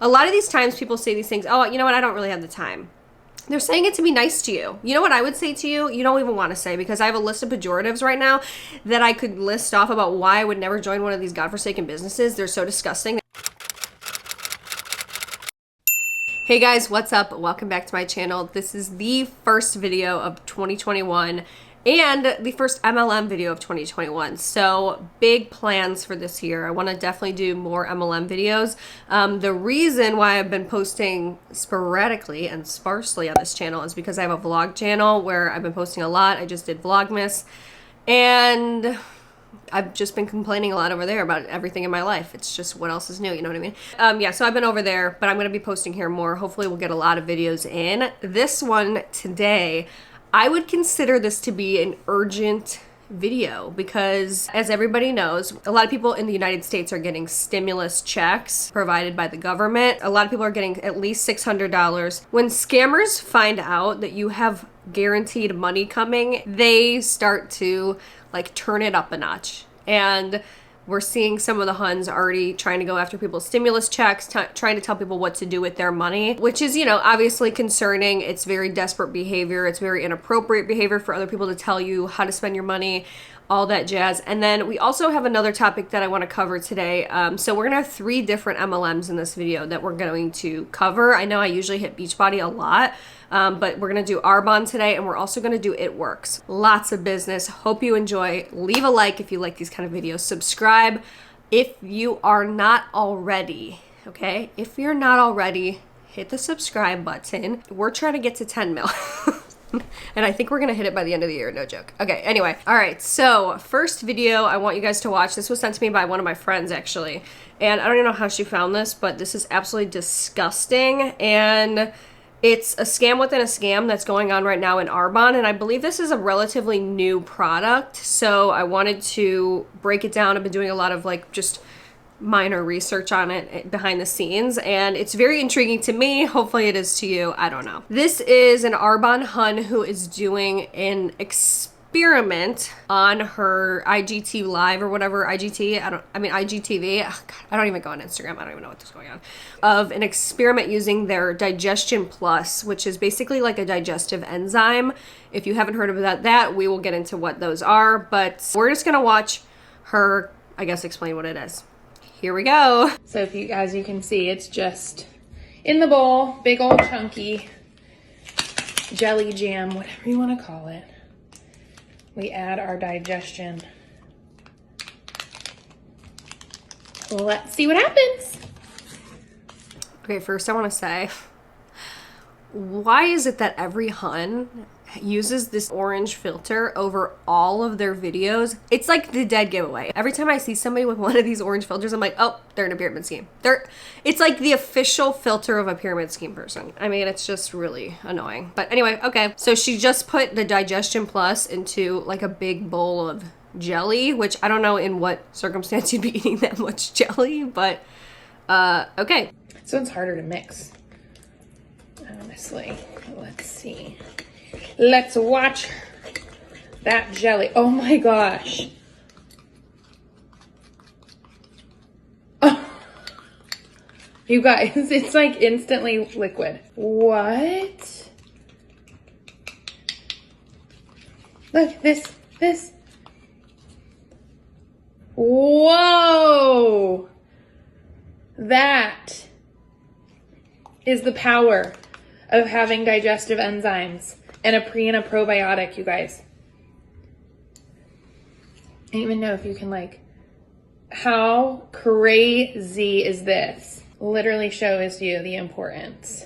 A lot of these times people say these things, oh, you know what, I don't really have the time. They're saying it to be nice to you. You know what I would say to you? You don't even want to say, because I have a list of pejoratives right now that I could list off about why I would never join one of these godforsaken businesses. They're so disgusting. Hey guys, what's up? Welcome back to my channel. This is the first video of 2021 and the first MLM video of 2021. So big plans for this year. I want to definitely do more MLM videos. The reason why I've been posting sporadically and sparsely on this channel is because I have a vlog channel where I've been posting a lot. I just did Vlogmas and I've just been complaining a lot over there about everything in my life. It's just, what else is new? You know what I mean? Yeah, so I've been over there, but I'm going to be posting here more. Hopefully we'll get a lot of videos in. This one today, I would consider this to be an urgent video because, as everybody knows, a lot of people in the United States are getting stimulus checks provided by the government. A lot of people are getting at least $600. When scammers find out that you have guaranteed money coming, they start to like turn it up a notch. And we're seeing some of the Huns already trying to go after people's stimulus checks, trying to tell people what to do with their money, which is, you know, obviously concerning. It's very desperate behavior. It's very inappropriate behavior for other people to tell you how to spend your money, all that jazz. And then we also have another topic that I want to cover today. So we're going to have 3 different MLMs in this video that we're going to cover. I know I usually hit Beachbody a lot, but we're going to do Arbonne today, and we're also going to do It Works. Lots of business. Hope you enjoy. Leave a like if you like these kind of videos. Subscribe if you are not already, okay? If you're not already, hit the subscribe button. We're trying to get to 10 mil. And I think we're gonna hit it by the end of the year, no joke. Okay, anyway, all right, so first video I want you guys to watch. This was sent to me by one of my friends, actually. And I don't even know how she found this, but this is absolutely disgusting. And it's a scam within a scam that's going on right now in Arbonne, and I believe this is a relatively new product, so I wanted to break it down. I've been doing a lot of like just minor research on it behind the scenes, and it's very intriguing to me. Hopefully it is to you. I don't know. This is an Arbonne Hun who is doing an experiment on her IGT live or whatever, IGTV. Oh God, I don't even go on Instagram. I don't even know what's going on. Of an experiment using their Digestion Plus, which is basically like a digestive enzyme. If you haven't heard of that, we will get into what those are, but we're just gonna watch her, I guess, explain what it is. Here we go. So if you, as you can see, it's just in the bowl, big old chunky jelly jam, whatever you want to call it. We add our digestion. Let's see what happens. Okay, first I want to say, why is it that every Hun uses this orange filter over all of their videos? It's like the dead giveaway. Every time I see somebody with one of these orange filters, I'm like, oh, they're in a pyramid scheme. It's like the official filter of a pyramid scheme person. I mean, it's just really annoying. But anyway, okay. So she just put the Digestion Plus into like a big bowl of jelly, which I don't know in what circumstance you'd be eating that much jelly, but okay. So it's harder to mix, honestly. Let's see. Let's watch that jelly. Oh my gosh. Oh, you guys, it's like instantly liquid. What? Look, this. Whoa. That is the power of having digestive enzymes. And a pre and a probiotic, you guys. I don't even know if you can like, how crazy is this? Literally shows you the importance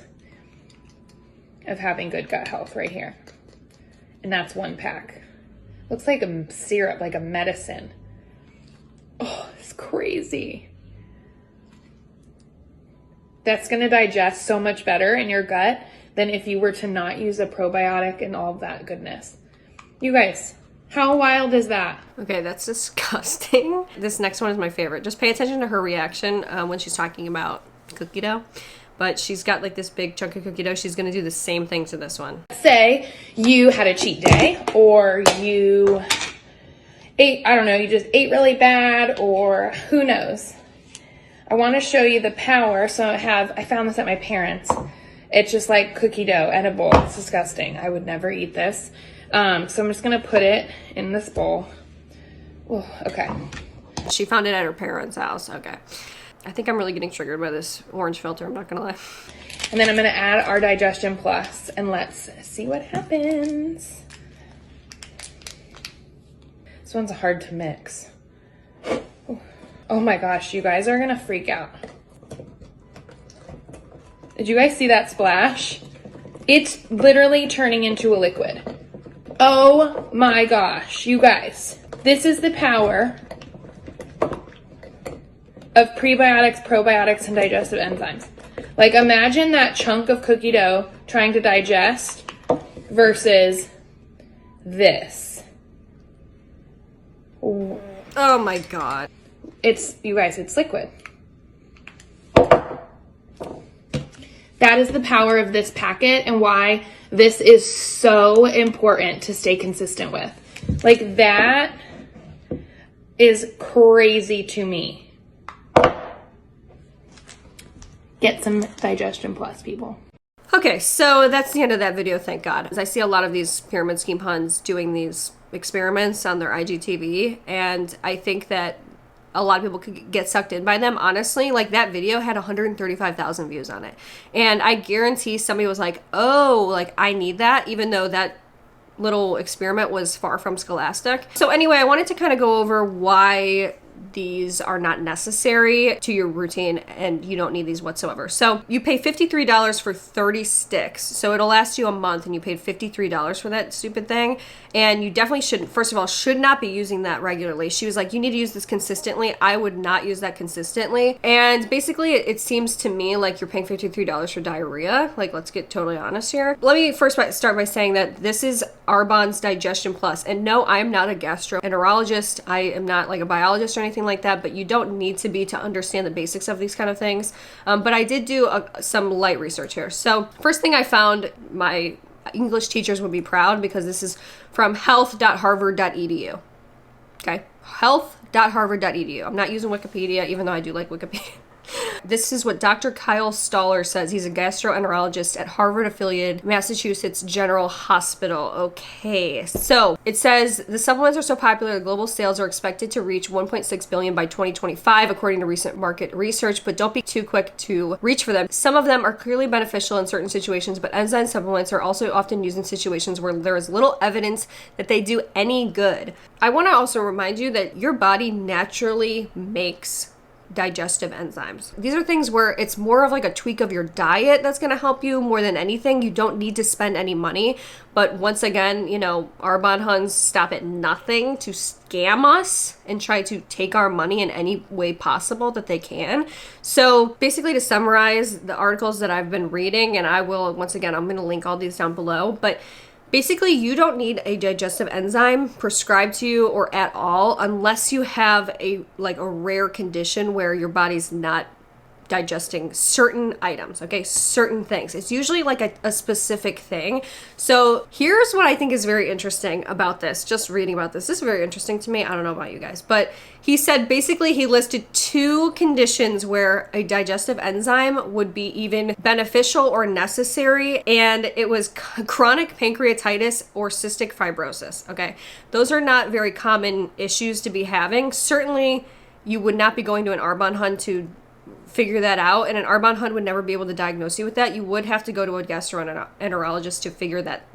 of having good gut health right here. And that's 1 pack. Looks like a syrup, like a medicine. Oh, it's crazy. That's gonna digest so much better in your gut than if you were to not use a probiotic and all of that goodness. You guys, how wild is that? Okay, that's disgusting. This next one is my favorite. Just pay attention to her reaction when she's talking about cookie dough. But she's got like this big chunk of cookie dough. She's gonna do the same thing to this one. Say you had a cheat day, or you ate, I don't know, you just ate really bad, or who knows. I want to show you the power. So I found this at my parents'. It's just like cookie dough, edible. It's disgusting. I would never eat this. So I'm just gonna put it in this bowl. Oh, okay. She found it at her parents' house. Okay. I think I'm really getting triggered by this orange filter, I'm not gonna lie. And then I'm gonna add our Digestion Plus and let's see what happens. This one's hard to mix. Oh my gosh, you guys are gonna freak out. Did you guys see that splash? It's literally turning into a liquid. Oh my gosh, you guys. This is the power of prebiotics, probiotics, and digestive enzymes. Like, imagine that chunk of cookie dough trying to digest versus this. Oh my God. You guys, it's liquid. That is the power of this packet and why this is so important to stay consistent with. Like, that is crazy to me. Get some Digestion Plus, people. Okay, so that's the end of that video, thank God. I see a lot of these pyramid scheme huns doing these experiments on their IGTV, and I think that a lot of people could get sucked in by them. Honestly, like, that video had 135,000 views on it. And I guarantee somebody was like, oh, like, I need that, even though that little experiment was far from scholastic. So anyway, I wanted to kind of go over why these are not necessary to your routine and you don't need these whatsoever. So you pay $53 for 30 sticks. So it'll last you a month and you paid $53 for that stupid thing. And you definitely shouldn't, first of all, should not be using that regularly. She was like, you need to use this consistently. I would not use that consistently. And basically it seems to me like you're paying $53 for diarrhea. Like, let's get totally honest here. Let me first start by saying that this is Arbonne's Digestion Plus. And no, I am not a gastroenterologist. I am not like a biologist or anything like that, but you don't need to be to understand the basics of these kind of things. But I did do some light research here. So first thing I found, my English teachers would be proud because this is from health.harvard.edu. Okay, health.harvard.edu. I'm not using Wikipedia, even though I do like Wikipedia. This is what Dr. Kyle Stoller says. He's a gastroenterologist at Harvard-affiliated Massachusetts General Hospital. Okay, so it says the supplements are so popular, global sales are expected to reach 1.6 billion by 2025, according to recent market research, but don't be too quick to reach for them. Some of them are clearly beneficial in certain situations, but enzyme supplements are also often used in situations where there is little evidence that they do any good. I want to also remind you that your body naturally makes digestive enzymes. These are things where it's more of like a tweak of your diet that's going to help you more than anything. You don't need to spend any money. But once again, you know, Arbonne Huns stop at nothing to scam us and try to take our money in any way possible that they can. So basically, to summarize the articles that I've been reading, and I will, once again, I'm going to link all these down below, but basically, you don't need a digestive enzyme prescribed to you or at all unless you have a rare condition where your body's not digesting certain items, okay? Certain things. It's usually like a specific thing. So here's what I think is very interesting about this. Just reading about this. This is very interesting to me. I don't know about you guys, but he said basically he listed 2 conditions where a digestive enzyme would be even beneficial or necessary, and it was chronic pancreatitis or cystic fibrosis, okay? Those are not very common issues to be having. Certainly, you would not be going to an Arbonne Hun to figure that out, and an Arbonne Hun would never be able to diagnose you with that. You would have to go to a gastroenterologist to figure that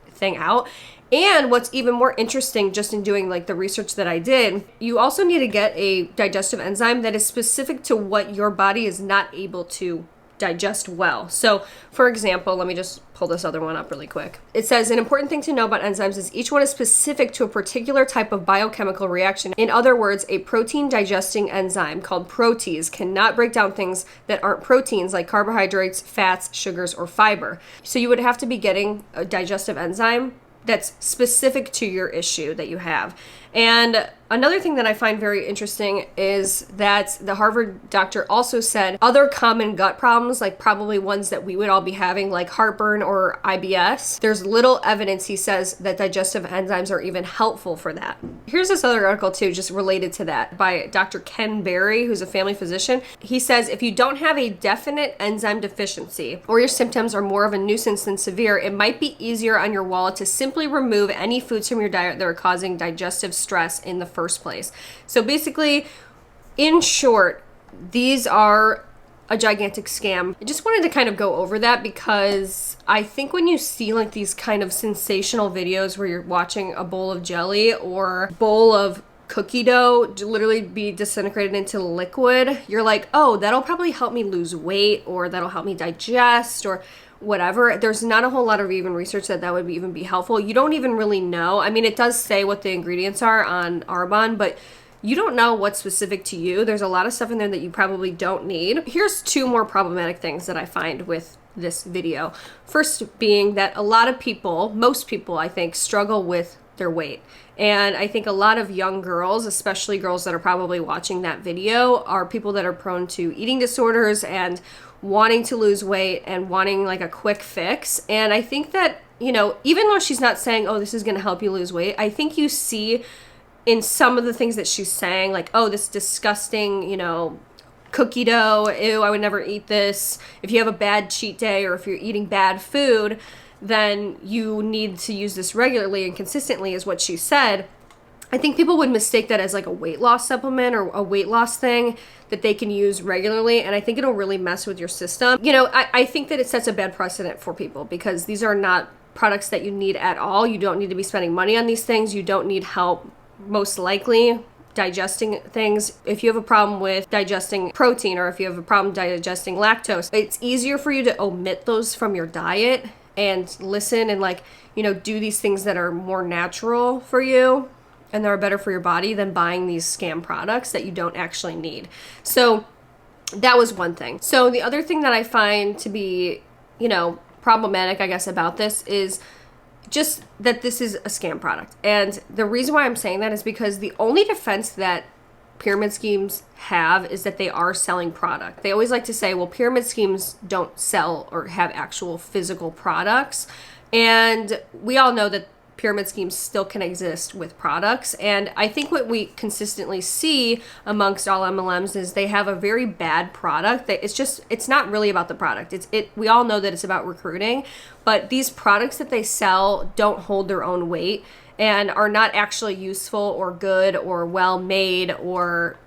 thing out. And what's even more interesting, just in doing like the research that I did, you also need to get a digestive enzyme that is specific to what your body is not able to digest well. So for example, let me just pull this other one up really quick. It says an important thing to know about enzymes is each one is specific to a particular type of biochemical reaction. In other words, a protein digesting enzyme called protease cannot break down things that aren't proteins like carbohydrates, fats, sugars, or fiber. So you would have to be getting a digestive enzyme that's specific to your issue that you have. And Another thing that I find very interesting is that the Harvard doctor also said other common gut problems, like probably ones that we would all be having, like heartburn or IBS, there's little evidence, he says, that digestive enzymes are even helpful for that. Here's this other article too, just related to that, by Dr. Ken Berry, who's a family physician. He says, if you don't have a definite enzyme deficiency or your symptoms are more of a nuisance than severe, it might be easier on your wallet to simply remove any foods from your diet that are causing digestive stress in the first place. So basically, in short, these are a gigantic scam. I just wanted to kind of go over that because I think when you see like these kind of sensational videos where you're watching a bowl of jelly or bowl of cookie dough literally be disintegrated into liquid, you're like, oh, that'll probably help me lose weight, or that'll help me digest, or whatever. There's not a whole lot of even research that would even be helpful. You don't even really know. I mean, it does say what the ingredients are on Arbonne, but you don't know what's specific to you. There's a lot of stuff in there that you probably don't need. Here's two more problematic things that I find with this video. First being that a lot of people, most people I think, struggle with their weight. And I think a lot of young girls, especially girls that are probably watching that video, are people that are prone to eating disorders and wanting to lose weight and wanting like a quick fix. And I think that, you know, even though she's not saying, oh, this is going to help you lose weight, I think you see in some of the things that she's saying, like, oh, this disgusting, you know, cookie dough, ew, I would never eat this. If you have a bad cheat day or if you're eating bad food, then you need to use this regularly and consistently, is what she said. I think people would mistake that as like a weight loss supplement or a weight loss thing that they can use regularly, and I think it'll really mess with your system. You know, I think that it sets a bad precedent for people because these are not products that you need at all. You don't need to be spending money on these things. You don't need help, most likely, digesting things. If you have a problem with digesting protein or if you have a problem digesting lactose, it's easier for you to omit those from your diet and listen and, like, you know, do these things that are more natural for you and that are better for your body than buying these scam products that you don't actually need. So that was one thing. So the other thing that I find to be, you know, problematic, I guess, about this is just that this is a scam product. And the reason why I'm saying that is because the only defense that pyramid schemes have is that they are selling product. They always like to say, well, pyramid schemes don't sell or have actual physical products. And we all know that pyramid schemes still can exist with products. And I think what we consistently see amongst all MLMs is they have a very bad product. That it's not really about the product. We all know that it's about recruiting, but these products that they sell don't hold their own weight and are not actually useful or good or well made or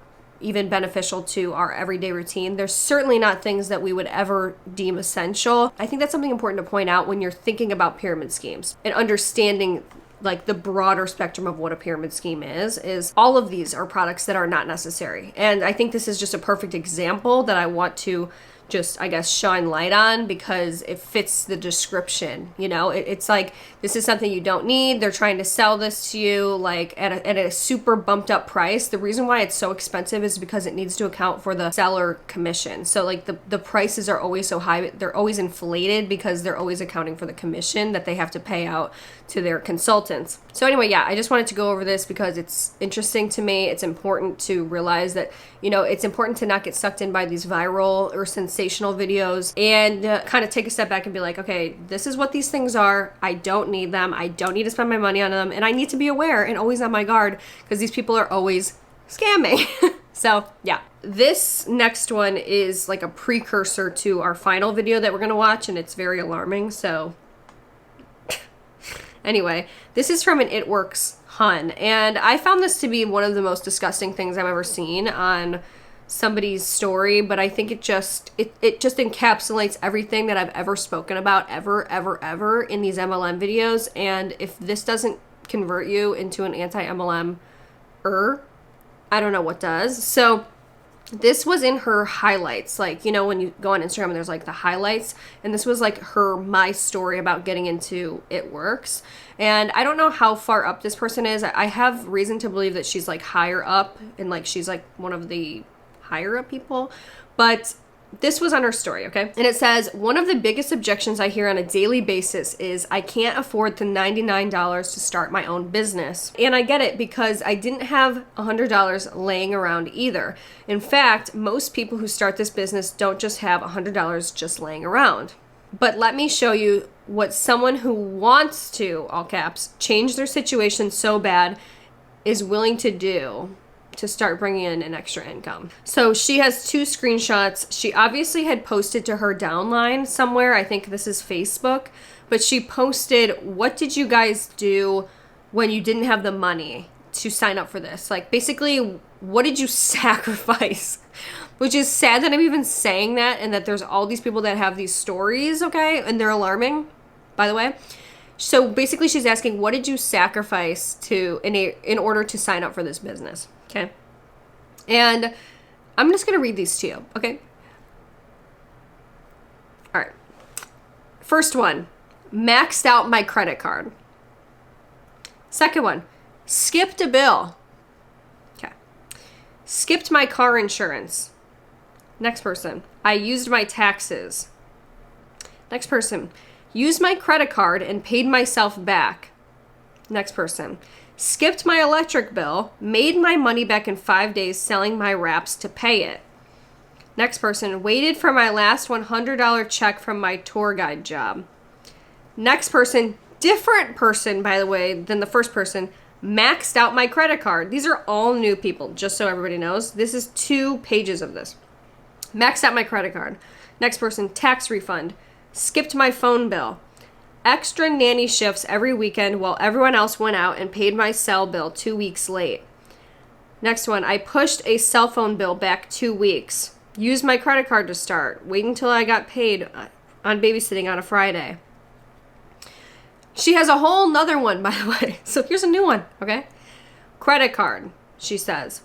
even beneficial to our everyday routine. They're certainly not things that we would ever deem essential. I think that's something important to point out when you're thinking about pyramid schemes and understanding like the broader spectrum of what a pyramid scheme is all of these are products that are not necessary. And I think this is just a perfect example that I want to just, I guess, shine light on because it fits the description. You know, it's like, this is something you don't need. They're trying to sell this to you like at a super bumped up price. The reason why it's so expensive is because it needs to account for the seller commission. So like the prices are always so high. They're always inflated because they're always accounting for the commission that they have to pay out to their consultants. So anyway, yeah, I just wanted to go over this because it's interesting to me. It's important to realize that, you know, it's important to not get sucked in by these viral or sensational videos and kind of take a step back and be like, okay, this is what these things are. I don't need them. I don't need to spend my money on them. And I need to be aware and always on my guard because these people are always scamming. So yeah, this next one is like a precursor to our final video that we're going to watch, and it's very alarming. So anyway, this is from an It Works Hun, and I found this to be one of the most disgusting things I've ever seen on somebody's story, but I think it just encapsulates everything that I've ever spoken about ever in these MLM videos. And if this doesn't convert you into an anti-MLM I don't know what does. So this was in her highlights, like, you know, when you go on Instagram and there's like the highlights, and this was like my story about getting into It Works. And I don't know how far up this person is. I have reason to believe that she's like higher up and like she's like one of the higher up people, but this was on her story, okay? And it says, one of the biggest objections I hear on a daily basis is I can't afford the $99 to start my own business. And I get it, because I didn't have $100 laying around either. In fact, most people who start this business don't just have $100 just laying around. But let me show you what someone who wants to, all caps, change their situation so bad is willing to do to start bringing in an extra income. So she has 2 screenshots. She obviously had posted to her downline somewhere. I think this is Facebook, but she posted, what did you guys do when you didn't have the money to sign up for this? Like, basically, what did you sacrifice? Which is sad that I'm even saying that, and that there's all these people that have these stories, okay? And they're alarming, by the way. So basically she's asking, what did you sacrifice in order to sign up for this business? Okay. And I'm just going to read these to you. Okay. All right. First one, maxed out my credit card. Second one, skipped a bill. Okay. Skipped my car insurance. Next person, I used my taxes. Next person, used my credit card and paid myself back. Next person, skipped my electric bill, made my money back in 5 days selling my wraps to pay it. Next person, waited for my last $100 check from my tour guide job. Next person, different person, by the way, than the first person, maxed out my credit card. These are all new people, just so everybody knows. This is 2 pages of this. Maxed out my credit card. Next person, tax refund. Skipped my phone bill. Extra nanny shifts every weekend while everyone else went out and paid my cell bill 2 weeks late. Next one, I pushed a cell phone bill back 2 weeks. Used my credit card to start. Wait until I got paid on babysitting on a Friday. She has a whole nother one, by the way. So here's a new one, okay? Credit card, she says.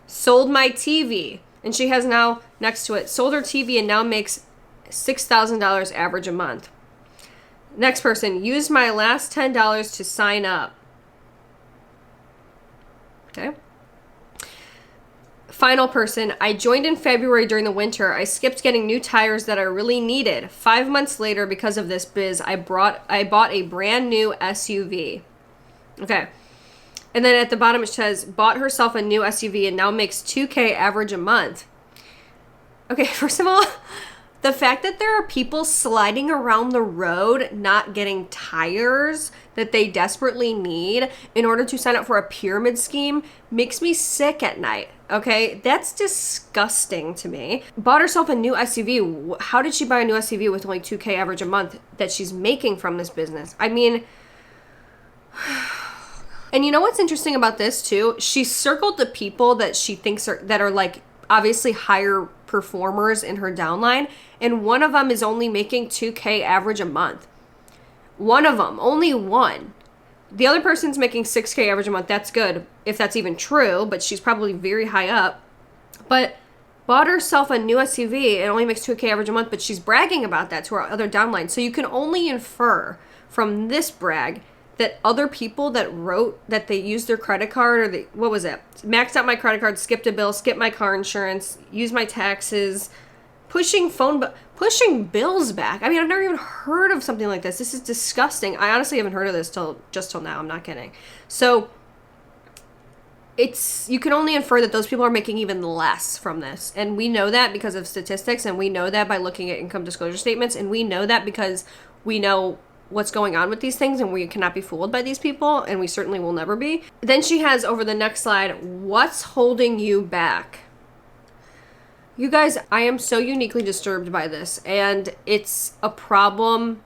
Sold my TV. And she has now, next to it, sold her TV and now makes $6,000 average a month. Next person, used my last $10 to sign up. Okay. Final person, I joined in February during the winter. I skipped getting new tires that I really needed. 5 months later, because of this biz, I bought a brand new SUV. Okay. And then at the bottom it says, bought herself a new SUV and now makes $2,000 average a month. Okay, first of all, the fact that there are people sliding around the road not getting tires that they desperately need in order to sign up for a pyramid scheme makes me sick at night, okay? That's disgusting to me. Bought herself a new SUV. How did she buy a new SUV with only $2,000 average a month that she's making from this business? I mean, and you know what's interesting about this too? She circled the people that she thinks are like obviously higher performers in her downline, and one of them is only making $2,000 average a month. One of them, only one. The other person's making $6,000 average a month. That's good, if that's even true, but she's probably very high up. But bought herself a new SUV and only makes $2,000 average a month, but she's bragging about that to her other downline. So you can only infer from this brag that other people that wrote that they used their credit card, or what was it? Maxed out my credit card, skipped a bill, skipped my car insurance, used my taxes, pushing bills back. I mean, I've never even heard of something like this. This is disgusting. I honestly haven't heard of this till now. I'm not kidding. So you can only infer that those people are making even less from this. And we know that because of statistics, and we know that by looking at income disclosure statements, and we know that because we know what's going on with these things, and we cannot be fooled by these people, and we certainly will never be. Then she has over the next slide, what's holding you back? You guys, I am so uniquely disturbed by this, and it's a problem,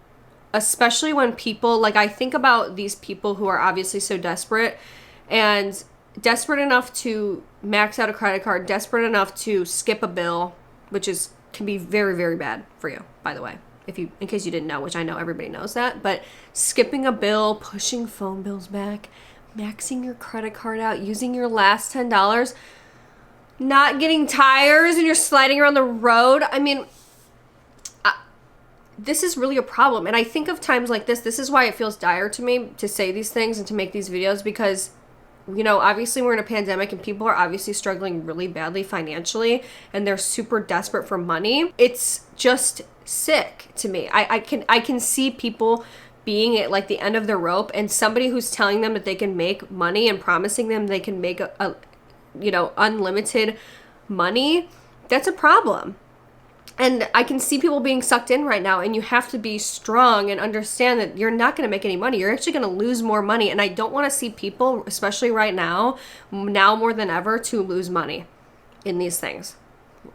especially when people, like I think about these people who are obviously so desperate, and desperate enough to max out a credit card, desperate enough to skip a bill, which can be very, very bad for you, by the way. In case you didn't know, which I know everybody knows that, but skipping a bill, pushing phone bills back, maxing your credit card out, using your last $10, not getting tires, and you're sliding around the road. I mean, this is really a problem. And I think of times like this is why it feels dire to me to say these things and to make these videos, because you know, obviously we're in a pandemic and people are obviously struggling really badly financially and they're super desperate for money. It's just sick to me. I can see people being at like the end of their rope, and somebody who's telling them that they can make money and promising them they can make a you know, unlimited money. That's a problem. And I can see people being sucked in right now, and you have to be strong and understand that you're not going to make any money. You're actually going to lose more money. And I don't want to see people, especially right now more than ever, to lose money in these things.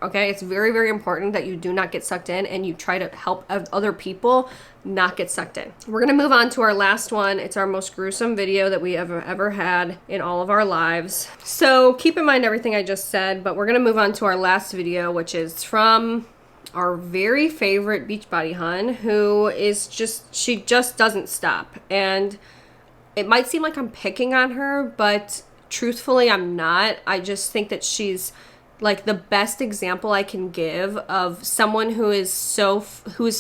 Okay, it's very, very important that you do not get sucked in and you try to help other people not get sucked in. We're going to move on to our last one. It's our most gruesome video that we have ever had in all of our lives. So keep in mind everything I just said, but we're going to move on to our last video, which is from our very favorite Beachbody Hun, who is she just doesn't stop. And it might seem like I'm picking on her, but truthfully, I'm not. I just think that she's like the best example I can give of someone who's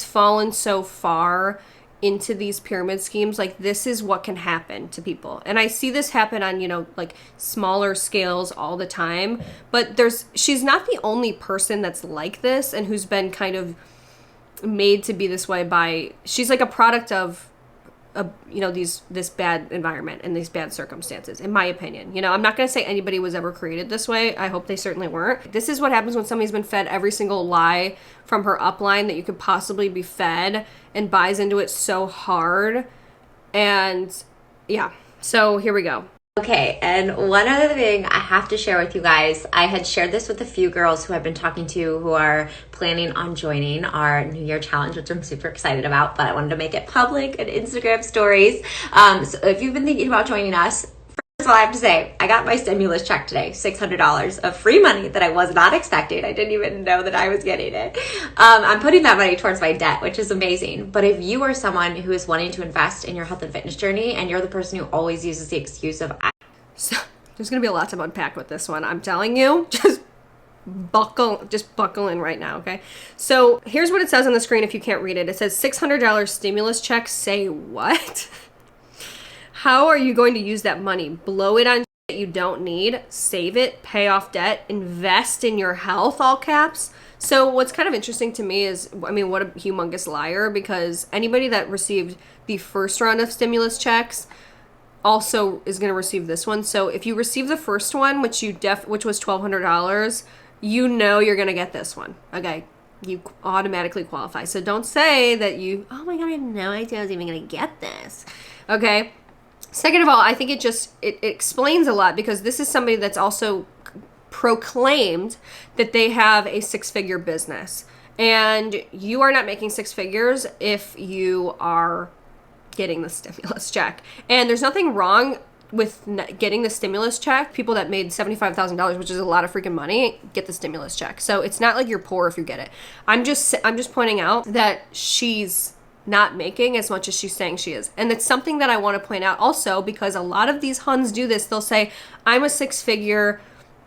fallen so far into these pyramid schemes. Like, this is what can happen to people. And I see this happen on, you know, like smaller scales all the time, but she's not the only person that's like this and who's been kind of made to be this way she's like a product of you know, this bad environment and these bad circumstances, in my opinion. You know, I'm not going to say anybody was ever created this way. I hope they certainly weren't. This is what happens when somebody's been fed every single lie from her upline that you could possibly be fed and buys into it so hard. And yeah, so here we go. Okay, and one other thing I have to share with you guys, I had shared this with a few girls who I've been talking to who are planning on joining our New Year challenge, which I'm super excited about, but I wanted to make it public and Instagram stories. So if you've been thinking about joining us, first of all, I have to say, I got my stimulus check today, $600 of free money that I was not expecting. I didn't even know that I was getting it. I'm putting that money towards my debt, which is amazing. But if you are someone who is wanting to invest in your health and fitness journey, and you're the person who always uses the excuse of, so there's going to be a lot to unpack with this one. I'm telling you, just buckle in right now, okay? So here's what it says on the screen if you can't read it. It says $600 stimulus check. Say what? How are you going to use that money? Blow it on shit you don't need, save it, pay off debt, invest in your health, all caps. So what's kind of interesting to me is, I mean, what a humongous liar, because anybody that received the first round of stimulus checks also is going to receive this one. So if you receive the first one, which was $1,200, you know you're going to get this one. Okay, you automatically qualify. So don't say that oh my God, I have no idea I was even going to get this. Okay. Second of all, I think it explains a lot, because this is somebody that's also proclaimed that they have a six-figure business, and you are not making six figures if you are getting the stimulus check. And there's nothing wrong with getting the stimulus check. People that made $75,000, which is a lot of freaking money, get the stimulus check. So it's not like you're poor if you get it. I'm just pointing out that she's not making as much as she's saying she is. And it's something that I want to point out also, because a lot of these Huns do this. They'll say, I'm a six-figure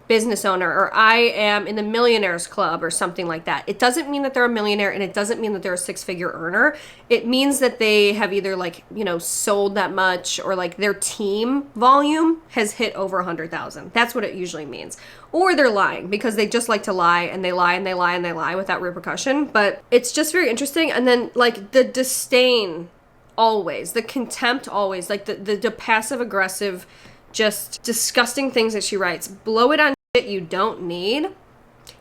business owner, or I am in the millionaires club, or something like that. It doesn't mean that they're a millionaire, and it doesn't mean that they're a six-figure earner. It means that they have either, like, you know, sold that much, or like their team volume has hit over 100,000. That's what it usually means. Or they're lying, because they just like to lie, and they lie and they lie and they lie without repercussion. But it's just very interesting. And then, like, the disdain always, the contempt always, like the passive aggressive, just disgusting things that she writes. Blow it on shit you don't need.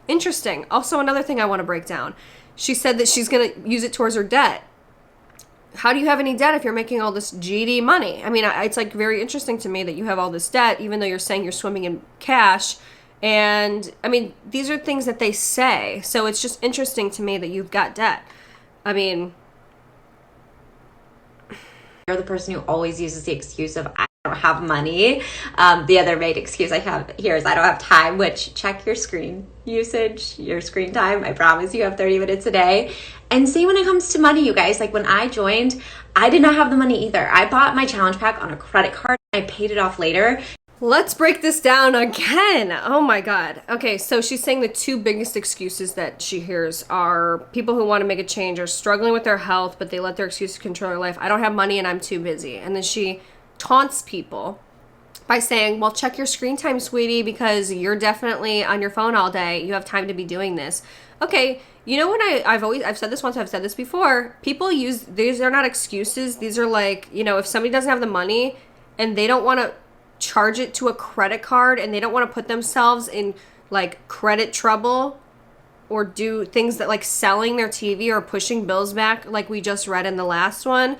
Interesting. Also, another thing I want to break down. She said that she's going to use it towards her debt. How do you have any debt if you're making all this GD money? I mean, it's like very interesting to me that you have all this debt, even though you're saying you're swimming in cash. And I mean, these are things that they say. So it's just interesting to me that you've got debt. I mean, you're the person who always uses the excuse of, I don't have money. The other main excuse I have here is I don't have time, which check your screen usage, your screen time. I promise you have 30 minutes a day. And same when it comes to money, you guys. Like, when I joined, I did not have the money either. I bought my challenge pack on a credit card. I paid it off later. Let's break this down again. Oh my God. Okay, so she's saying the two biggest excuses that she hears are people who want to make a change are struggling with their health, but they let their excuses control their life. I don't have money and I'm too busy. And then she taunts people by saying, well, check your screen time, sweetie, because you're definitely on your phone all day. You have time to be doing this. Okay, you know what I've said this once, I've said this before. People use, these are not excuses. These are like, you know, if somebody doesn't have the money and they don't want to charge it to a credit card and they don't want to put themselves in like credit trouble or do things that like selling their TV or pushing bills back like we just read in the last one,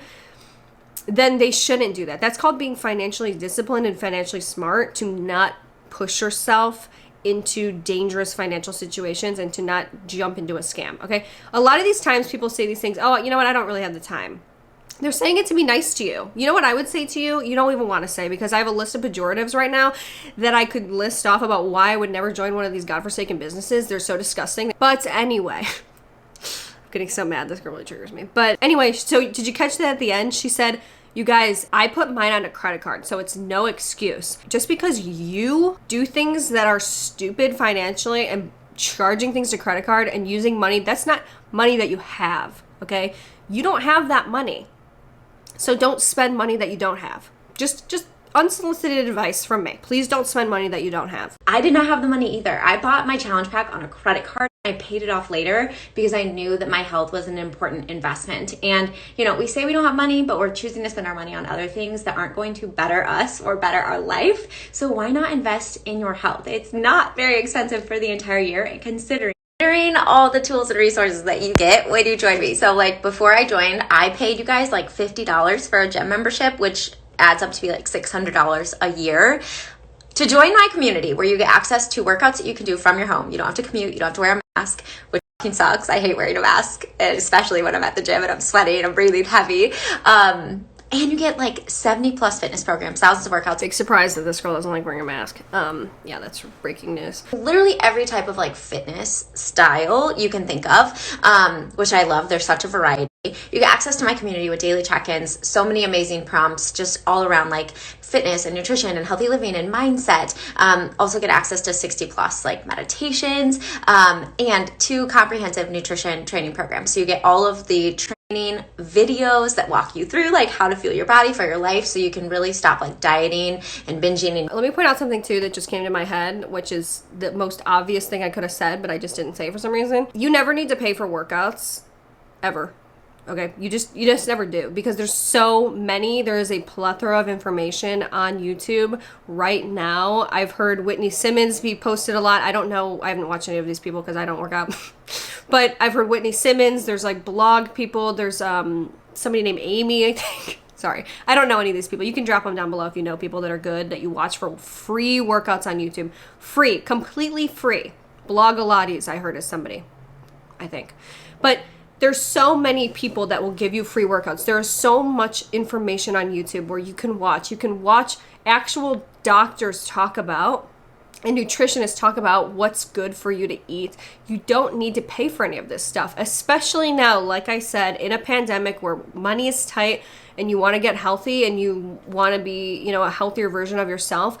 then they shouldn't do that. That's called being financially disciplined and financially smart, to not push yourself into dangerous financial situations and to not jump into a scam, okay? A lot of these times people say these things, oh, you know what, I don't really have the time. They're saying it to be nice to you. You know what I would say to you? You don't even want to say, because I have a list of pejoratives right now that I could list off about why I would never join one of these godforsaken businesses. They're so disgusting. But anyway, I'm getting so mad. This girl really triggers me. But anyway, so did you catch that at the end? She said, you guys, I put mine on a credit card, so it's no excuse. Just because you do things that are stupid financially and charging things to credit card and using money, that's not money that you have, okay? You don't have that money. So don't spend money that you don't have. Just unsolicited advice from me. Please don't spend money that you don't have. I did not have the money either. I bought my challenge pack on a credit card. I paid it off later because I knew that my health was an important investment. And, you know, we say we don't have money, but we're choosing to spend our money on other things that aren't going to better us or better our life. So why not invest in your health? It's not very expensive for the entire year, and considering all the tools and resources that you get when you join me. So like before I joined, I paid you guys like $50 for a gym membership, which adds up to be like $600 a year, to join my community where you get access to workouts that you can do from your home. You don't have to commute. You don't have to wear a mask, which fucking sucks. I hate wearing a mask, especially when I'm at the gym and I'm sweating and I'm breathing heavy. And you get like 70 plus fitness programs, thousands of workouts. Big surprise that this girl doesn't like wearing a mask. Yeah, that's breaking news. Literally every type of like fitness style you can think of, which I love. There's such a variety. You get access to my community with daily check-ins, so many amazing prompts just all around like fitness and nutrition and healthy living and mindset. Also get access to 60 plus like meditations, and 2 comprehensive nutrition training programs. So you get all of the training videos that walk you through like how to fuel your body for your life, so you can really stop like dieting and binging. Let me point out something too that just came to my head, which is the most obvious thing I could have said, but I just didn't say for some reason. You never need to pay for workouts, ever. Okay, you just never do, because there's so many. There is a plethora of information on YouTube right now. I've heard Whitney Simmons be posted a lot. I don't know, I haven't watched any of these people because I don't work out. But I've heard Whitney Simmons, there's like blog people, there's somebody named Amy, I think. Sorry, I don't know any of these people. You can drop them down below if you know people that are good, that you watch for free workouts on YouTube. Free, completely free. Blogilates, I heard, is somebody, I think. But there's so many people that will give you free workouts. There is so much information on YouTube where you can watch. You can watch actual doctors talk about and nutritionists talk about what's good for you to eat. You don't need to pay for any of this stuff, especially now, like I said, in a pandemic where money is tight and you want to get healthy and you want to be, you know, a healthier version of yourself.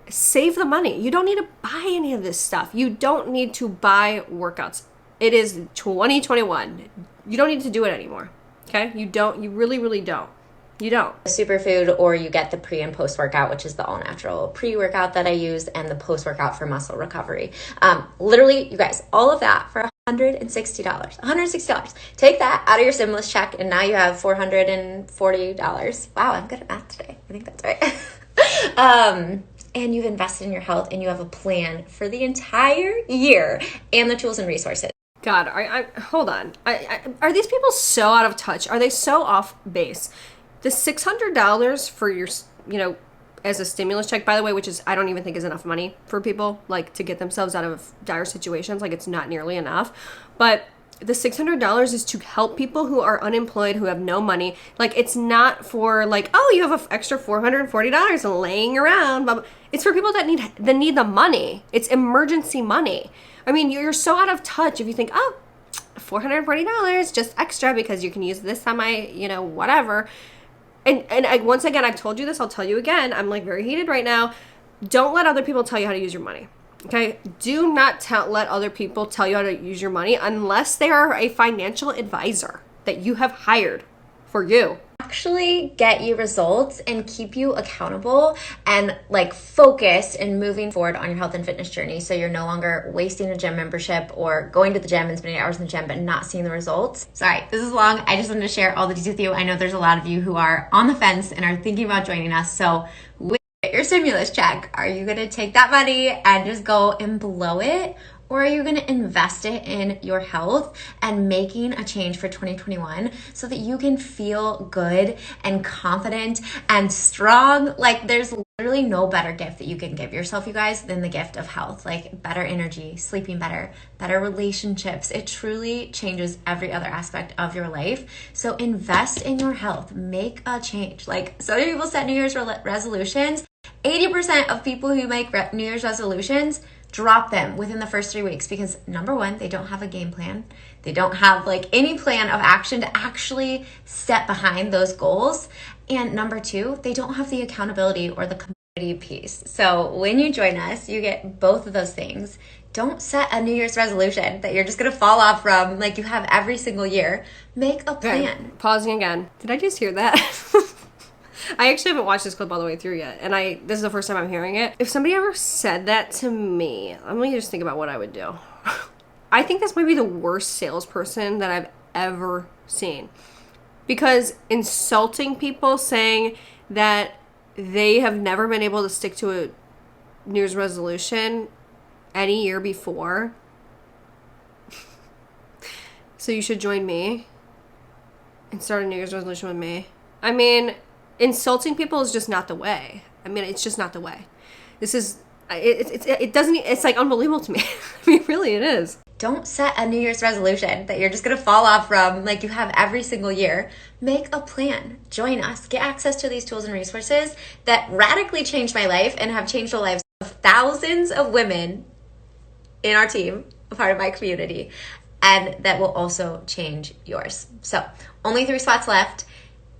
Save the money. You don't need to buy any of this stuff. You don't need to buy workouts. It is 2021. You don't need to do it anymore. Okay? You don't. You really, really don't. You don't. Superfood, or you get the pre and post workout, which is the all natural pre-workout that I use, and the post workout for muscle recovery. Literally, you guys, all of that for $160. $160. Take that out of your stimulus check, and now you have $440. Wow, I'm good at math today. I think that's right. And you've invested in your health, and you have a plan for the entire year, and the tools and resources. God, hold on. Are these people so out of touch? Are they so off base? The $600 for your, you know, as a stimulus check, by the way, which is, I don't even think is enough money for people, like, to get themselves out of dire situations. Like, it's not nearly enough. But the $600 is to help people who are unemployed, who have no money. Like, it's not for, like, oh, you have an extra $440 laying around. Blah, blah. It's for people that need the money. It's emergency money. I mean, you're so out of touch if you think, oh, $440 just extra because you can use this on my, you know, whatever. And once again, I've told you this, I'll tell you again. I'm like very heated right now. Don't let other people tell you how to use your money. Okay? Do not let other people tell you how to use your money unless they are a financial advisor that you have hired for you. Actually get you results and keep you accountable and like focused and moving forward on your health and fitness journey, so you're no longer wasting a gym membership or going to the gym and spending hours in the gym but not seeing the results. Sorry, this is long. I just wanted to share all the details with you. I know there's a lot of you who are on the fence and are thinking about joining us. So get your stimulus check. Are you going to take that money and just go and blow it? Or are you going to invest it in your health and making a change for 2021 so that you can feel good and confident and strong? Like, there's literally no better gift that you can give yourself, you guys, than the gift of health. Like better energy, sleeping better, better relationships. It truly changes every other aspect of your life. So invest in your health. Make a change. Like, so many people set New Year's resolutions. 80% of people who make New Year's resolutions drop them within the first 3 weeks because, number one, they don't have a game plan. They don't have like any plan of action to actually step behind those goals. And number two, they don't have the accountability or the community piece. So when you join us, you get both of those things. Don't set a New Year's resolution that you're just going to fall off from like you have every single year. Make a plan. Okay, pausing again. Did I just hear that? I actually haven't watched this clip all the way through yet, and this is the first time I'm hearing it. If somebody ever said that to me, let me just think about what I would do. I think this might be the worst salesperson that I've ever seen. Because insulting people, saying that they have never been able to stick to a New Year's resolution any year before. So you should join me and start a New Year's resolution with me. I mean, insulting people is just not the way. I mean, it's just not the way. This is, it's like unbelievable to me. I mean, really it is. Don't set a New Year's resolution that you're just going to fall off from like you have every single year. Make a plan. Join us. Get access to these tools and resources that radically changed my life and have changed the lives of thousands of women in our team, a part of my community, and that will also change yours. So only 3 spots left.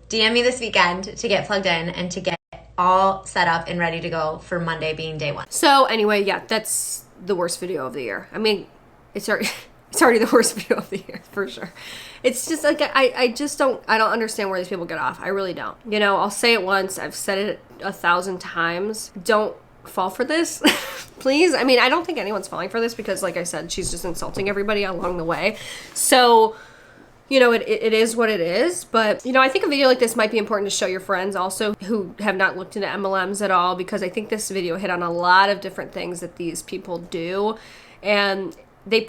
DM me this weekend to get plugged in and to get all set up and ready to go for Monday being day 1. So anyway, yeah, that's the worst video of the year. I mean, it's already the worst video of the year for sure. It's just like, I don't understand where these people get off. I really don't. You know, I'll say it once. I've said it 1,000 times. Don't fall for this, please. I mean, I don't think anyone's falling for this because, like I said, she's just insulting everybody along the way. So, you know, it is what it is. But, you know, I think a video like this might be important to show your friends also who have not looked into MLMs at all, because I think this video hit on a lot of different things that these people do. And they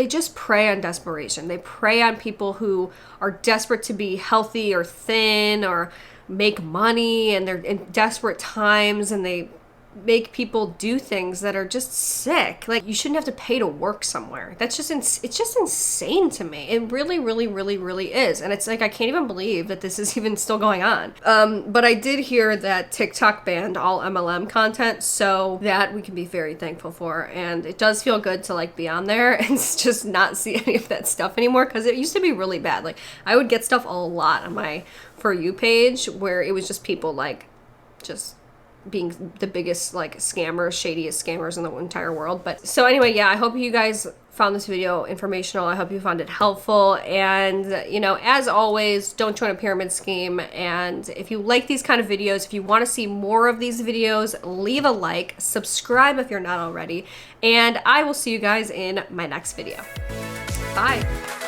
just prey on desperation. They prey on people who are desperate to be healthy or thin or make money, and they're in desperate times, and they make people do things that are just sick. Like, you shouldn't have to pay to work somewhere. That's just it's just insane to me. It really, really, really, really is. And it's like, I can't even believe that this is even still going on. But I did hear that TikTok banned all MLM content, so that we can be very thankful for. And it does feel good to like be on there and just not see any of that stuff anymore, because it used to be really bad. Like, I would get stuff a lot on my For You page where it was just people like just being the biggest like scammers, shadiest scammers in the entire world. But so anyway, yeah, I hope you guys found this video informational. I hope you found it helpful. And, you know, as always, don't join a pyramid scheme. And if you like these kind of videos, if you want to see more of these videos, leave a like, subscribe if you're not already, and I will see you guys in my next video. Bye.